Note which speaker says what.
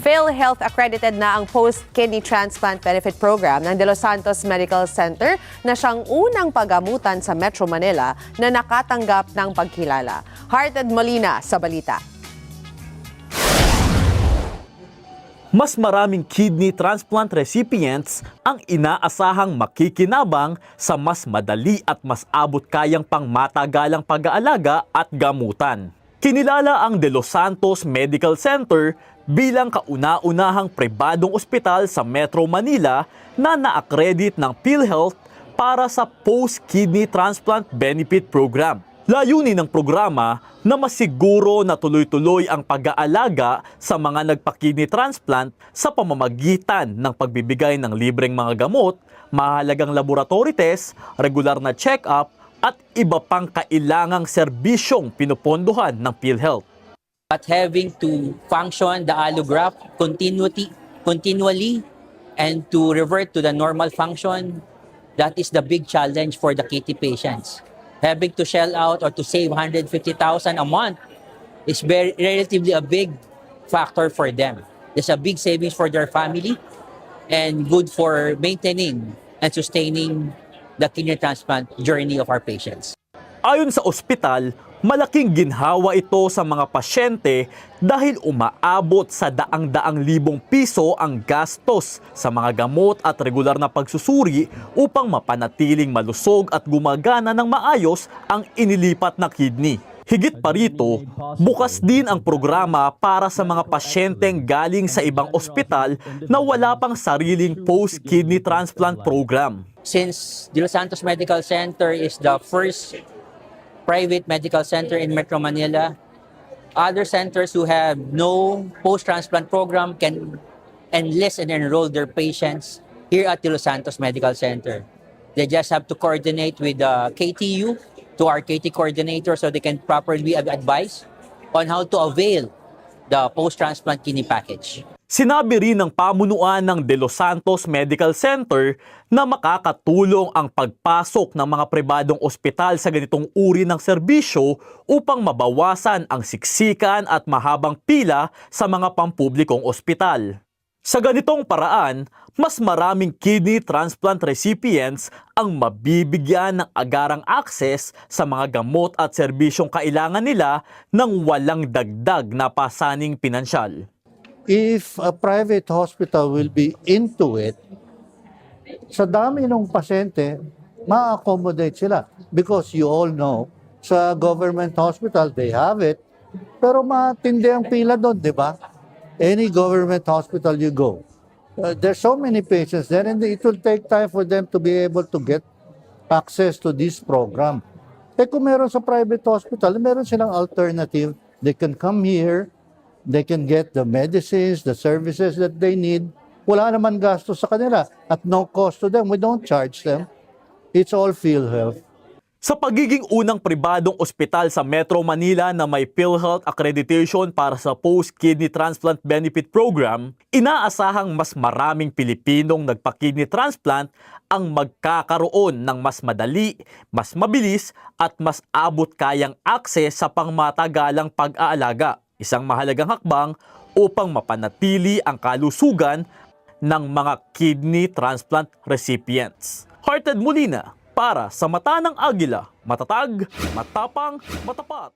Speaker 1: PhilHealth accredited na ang Post-Kidney Transplant Benefit Program ng De Los Santos Medical Center na siyang unang pagamutan sa Metro Manila na nakatanggap ng pagkilala. Hearted Molina sa balita.
Speaker 2: Mas maraming kidney transplant recipients ang inaasahang makikinabang sa mas madali at mas abot-kayang pangmatagalang pag-aalaga at gamutan. Kinilala ang De Los Santos Medical Center bilang kauna-unahang pribadong ospital sa Metro Manila na na-accredit ng PhilHealth para sa Post-Kidney Transplant Benefit Program. Layunin ng programa na masiguro na tuloy-tuloy ang pag-aalaga sa mga nagpa-kidney transplant sa pamamagitan ng pagbibigay ng libreng mga gamot, mahalagang laboratory test, regular na check-up at iba pang kailangang serbisyong pinupondohan ng PhilHealth.
Speaker 3: But having to function the allograft continually and to revert to the normal function, that is the big challenge for the kidney patients. Having to shell out or to save 150,000 a month is relatively a big factor for them. It's a big savings for their family and good for maintaining and sustaining the kidney transplant journey of our patients.
Speaker 2: Ayon sa ospital, malaking ginhawa ito sa mga pasyente dahil umaabot sa daang-daang libong piso ang gastos sa mga gamot at regular na pagsusuri upang mapanatiling malusog at gumagana ng maayos ang inilipat na kidney. Higit pa rito, bukas din ang programa para sa mga pasyenteng galing sa ibang ospital na wala pang sariling post-kidney transplant program.
Speaker 3: Since De Los Santos Medical Center is the first private medical center in Metro Manila, other centers who have no post-transplant program can enlist and enroll their patients here at De Los Santos Medical Center. They just have to coordinate with the KTU, to our KT coordinator, so they can properly advise on how to avail the post-transplant kidney package.
Speaker 2: Sinabi rin ng pamunuan ng De Los Santos Medical Center na makakatulong ang pagpasok ng mga pribadong ospital sa ganitong uri ng serbisyo upang mabawasan ang siksikan at mahabang pila sa mga pampublikong ospital. Sa ganitong paraan, mas maraming kidney transplant recipients ang mabibigyan ng agarang access sa mga gamot at serbisyong kailangan nila nang walang dagdag na pasaning pinansyal.
Speaker 4: If a private hospital will be into it, sa dami ng pasyente, ma-accommodate sila. Because you all know, sa government hospital, they have it, pero matindi ang pila doon, di ba? Any government hospital you go. There's so many patients there, and it will take time for them to be able to get access to this program. Eh kung meron sa private hospital, meron silang alternative. They can come here, they can get the medicines, the services that they need. Wala naman gasto sa kanila at no cost to them. We don't charge them. It's all PhilHealth.
Speaker 2: Sa pagiging unang pribadong ospital sa Metro Manila na may PhilHealth accreditation para sa Post-Kidney Transplant Benefit Program, inaasahang mas maraming Pilipinong nagpa-kidney transplant ang magkakaroon ng mas madali, mas mabilis at mas abot-kayang akses sa pangmatagalang pag-aalaga. Isang mahalagang hakbang upang mapanatili ang kalusugan ng mga kidney transplant recipients. Hearted Molina para sa Mata ng Agila, matatag, matapang, matapat.